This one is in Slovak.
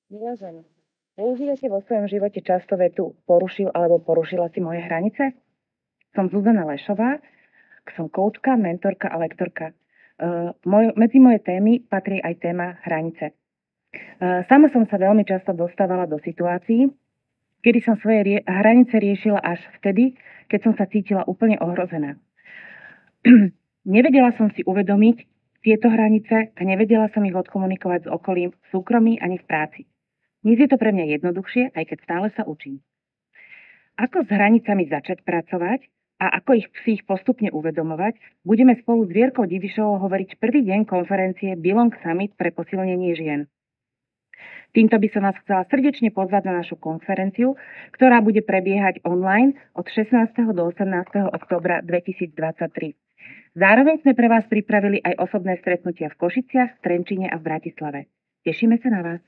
Milá žena, používate vo svojom živote často vetu porušil alebo porušila si moje hranice? Som Zuzana Lešová, som koučka, mentorka a lektorka. Medzi moje témy patrí aj téma hranice. Sama som sa veľmi často dostávala do situácií, kedy som svoje hranice riešila až vtedy, keď som sa cítila úplne ohrozená. Nevedela som si uvedomiť tieto hranice a nevedela som ich odkomunikovať s okolím v súkromí ani v práci. Dnes je to pre mňa jednoduchšie, aj keď stále sa učím. Ako s hranicami začať pracovať a ako si ich postupne uvedomovať, budeme spolu s Vierkou Divišovou hovoriť prvý deň konferencie Belong Summit pre posilnenie žien. Týmto by som vás chcela srdečne pozvať na našu konferenciu, ktorá bude prebiehať online od 16. do 18. októbra 2023. Zároveň sme pre vás pripravili aj osobné stretnutia v Košiciach, Trenčíne a v Bratislave. Tešíme sa na vás.